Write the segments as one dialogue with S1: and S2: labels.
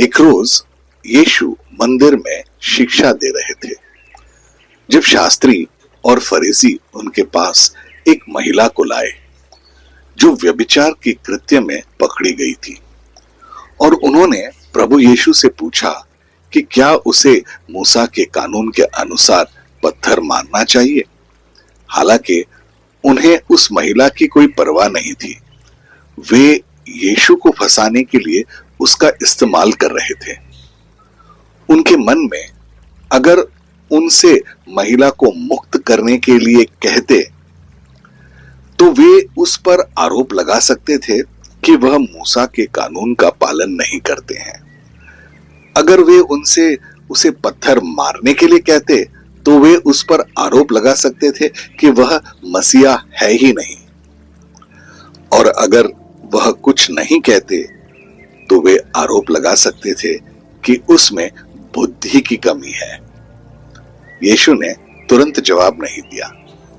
S1: एक रोज यीशु मंदिर में शिक्षा दे रहे थे जब शास्त्री और फरीसी उनके पास एक महिला को लाए जो व्यभिचार के कृत्य में पकड़ी गई थी और उन्होंने प्रभु यीशु से पूछा कि क्या उसे मूसा के कानून के अनुसार पत्थर मारना चाहिए। हालांकि उन्हें उस महिला की कोई परवाह नहीं थी। वे यीशु को फंसाने के लिए उसका इस्तेमाल कर रहे थे। उनके मन में अगर उनसे महिला को मुक्त करने के लिए कहते तो वे उस पर आरोप लगा सकते थे कि वह मूसा के कानून का पालन नहीं करते हैं। अगर वे उसे पत्थर मारने के लिए कहते तो वे उस पर आरोप लगा सकते थे कि वह मसीहा है ही नहीं। और अगर वह कुछ नहीं कहते तो वे आरोप लगा सकते थे कि उसमें बुद्धि की कमी है। यीशु ने तुरंत जवाब नहीं दिया,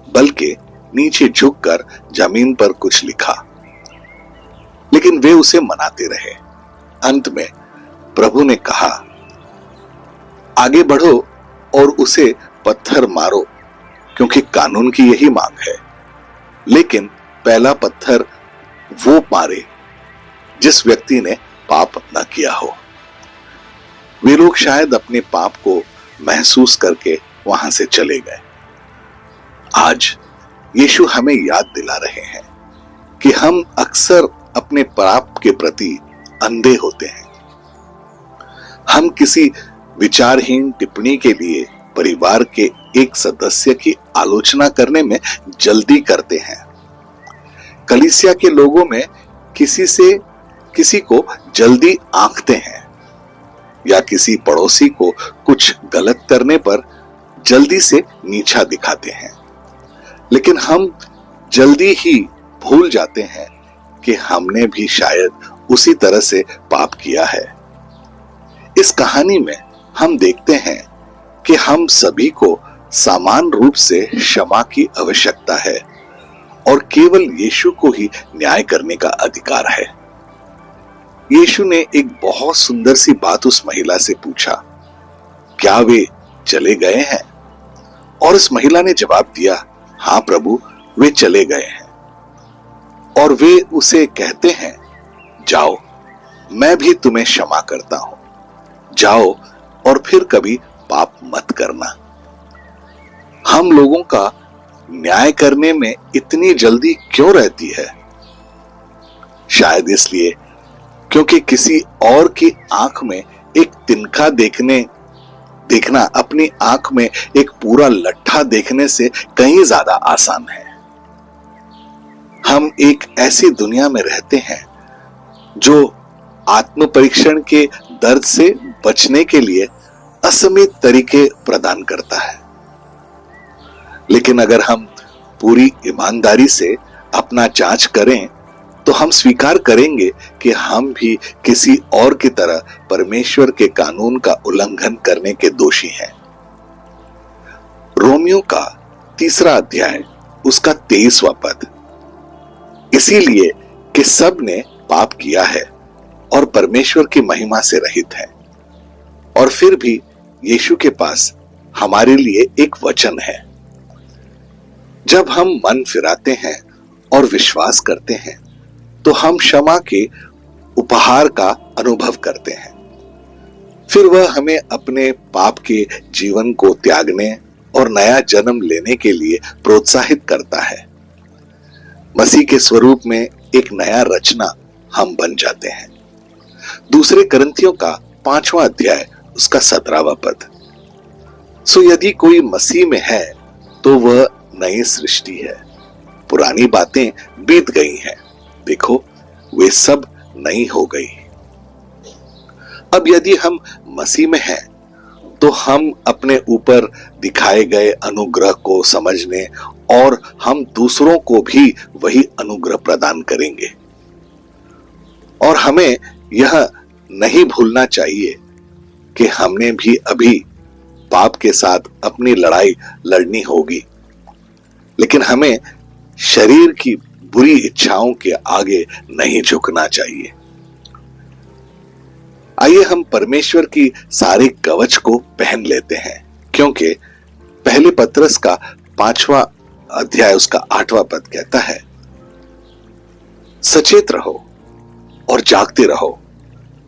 S1: बल्कि नीचे झुककर जमीन पर कुछ लिखा। लेकिन वे उसे मनाते रहे। अंत में प्रभु ने कहा, आगे बढ़ो और उसे पत्थर मारो, क्योंकि कानून की यही मांग है। लेकिन पहला पत्थर वो मारे जिस व्यक्ति ने पाप न किया हो। वे लोग शायद अपने पाप को महसूस करके वहां से चले गए। आज यीशु हमें याद दिला रहे हैं कि हम अक्सर अपने पाप के प्रति अंधे होते हैं। हम किसी विचारहीन टिप्पणी के लिए परिवार के एक सदस्य की आलोचना करने में जल्दी करते हैं। कलीसिया के लोगों में किसी को जल्दी आंकते हैं या किसी पड़ोसी को कुछ गलत करने पर जल्दी से नीचा दिखाते हैं। लेकिन हम जल्दी ही भूल जाते हैं कि हमने भी शायद उसी तरह से पाप किया है। इस कहानी में हम देखते हैं कि हम सभी को समान रूप से क्षमा की आवश्यकता है और केवल यीशु को ही न्याय करने का अधिकार है। यीशु ने एक बहुत सुंदर सी बात उस महिला से पूछा, क्या वे चले गए हैं? और उस महिला ने जवाब दिया, हाँ प्रभु, वे चले गए हैं। और वे उसे कहते हैं, जाओ, मैं भी तुम्हें क्षमा करता हूं। जाओ और फिर कभी पाप मत करना। हम लोगों का न्याय करने में इतनी जल्दी क्यों रहती है? शायद इसलिए क्योंकि किसी और की आंख में एक तिनका देखना अपनी आंख में एक पूरा लट्ठा देखने से कहीं ज्यादा आसान है। हम एक ऐसी दुनिया में रहते हैं जो आत्म परीक्षण के दर्द से बचने के लिए असीमित तरीके प्रदान करता है। लेकिन अगर हम पूरी ईमानदारी से अपना जांच करें तो हम स्वीकार करेंगे कि हम भी किसी और की तरह परमेश्वर के कानून का उल्लंघन करने के दोषी हैं। रोमियो का 3 अध्याय उसका 23वां पद, इसीलिए कि सब ने पाप किया है और परमेश्वर की महिमा से रहित है। और फिर भी यीशु के पास हमारे लिए एक वचन है। जब हम मन फिराते हैं और विश्वास करते हैं तो हम क्षमा के उपहार का अनुभव करते हैं। फिर वह हमें अपने पाप के जीवन को त्यागने और नया जन्म लेने के लिए प्रोत्साहित करता है। मसीह के स्वरूप में एक नया रचना हम बन जाते हैं। 2 कुरिन्थियों का 5वां अध्याय उसका 17वां पद, सो यदि कोई मसीह में है तो वह नई सृष्टि है, पुरानी बातें बीत गई हैं, देखो वे सब नई हो गई। अब यदि हम मसीह में हैं तो हम अपने ऊपर दिखाए गए अनुग्रह को समझने और हम दूसरों को भी वही अनुग्रह प्रदान करेंगे। और हमें यह नहीं भूलना चाहिए कि हमने भी अभी पाप के साथ अपनी लड़ाई लड़नी होगी, लेकिन हमें शरीर की बुरी इच्छाओं के आगे नहीं झुकना चाहिए। आइए हम परमेश्वर की सारे कवच को पहन लेते हैं, क्योंकि पहले पत्रस का 5वां अध्याय उसका 8वां पद कहता है, सचेत रहो और जागते रहो,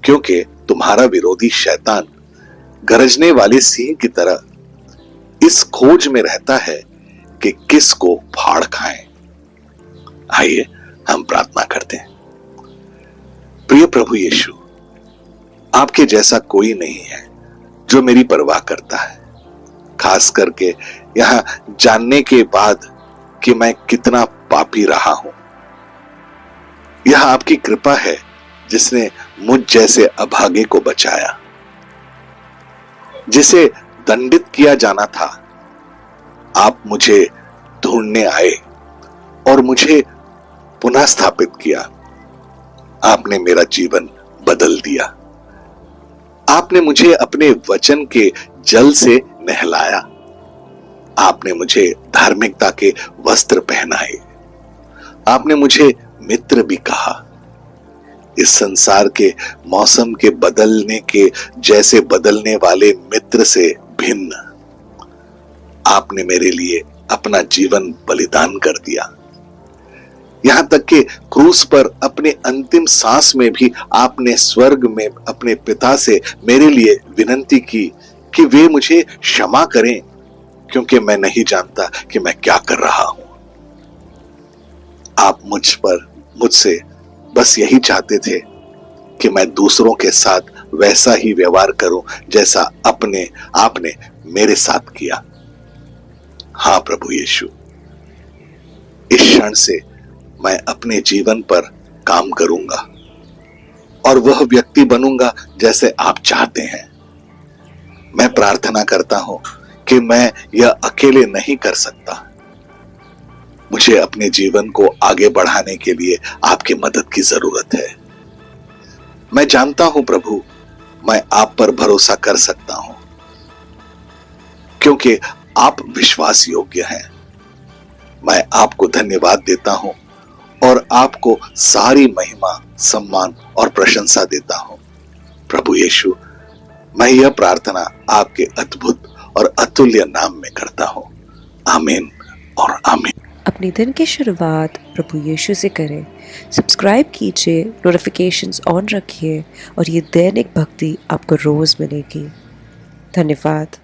S1: क्योंकि तुम्हारा विरोधी शैतान गरजने वाले सिंह की तरह इस खोज में रहता है कि किसको फाड़ खाएं। आइए हम प्रार्थना करते हैं। प्रिय प्रभु यीशु, आपके जैसा कोई नहीं है जो मेरी परवाह करता है, खास करके यहां जानने के बाद कि मैं कितना पापी रहा हूं। यह आपकी कृपा है जिसने मुझ जैसे अभागे को बचाया, जिसे दंडित किया जाना था। आप मुझे ढूंढने आए और मुझे पुनः स्थापित किया। आपने मेरा जीवन बदल दिया। आपने मुझे अपने वचन के जल से नहलाया। आपने मुझे धार्मिकता के वस्त्र पहनाए। आपने मुझे मित्र भी कहा। इस संसार के मौसम के बदलने के जैसे बदलने वाले मित्र से भिन्न आपने मेरे लिए अपना जीवन बलिदान कर दिया। यहां तक कि क्रूस पर अपने अंतिम सांस में भी आपने स्वर्ग में अपने पिता से मेरे लिए विनती की कि वे मुझे क्षमा करें, क्योंकि मैं नहीं जानता कि मैं क्या कर रहा हूं। आप मुझसे बस यही चाहते थे कि मैं दूसरों के साथ वैसा ही व्यवहार करूं जैसा आपने मेरे साथ किया। हाँ प्रभु यीशु, इस क्षण से मैं अपने जीवन पर काम करूंगा और वह व्यक्ति बनूंगा जैसे आप चाहते हैं। मैं प्रार्थना करता हूं कि मैं यह अकेले नहीं कर सकता। मुझे अपने जीवन को आगे बढ़ाने के लिए आपकी मदद की जरूरत है। मैं जानता हूं प्रभु, मैं आप पर भरोसा कर सकता हूं, क्योंकि आप विश्वास योग्य हैं। मैं आपको धन्यवाद देता हूं और आपको सारी महिमा, सम्मान और प्रशंसा देता हूं। प्रभु यीशु, मैं यह प्रार्थना आपके अद्भुत और अतुल्य नाम में करता हूं। आमीन और आमीन।
S2: अपने दिन की शुरुआत प्रभु यीशु से करें। सब्सक्राइब कीजिए, नोटिफिकेशंस ऑन रखिए और ये दैनिक भक्ति आपको रोज मिलेगी। धन्यवाद।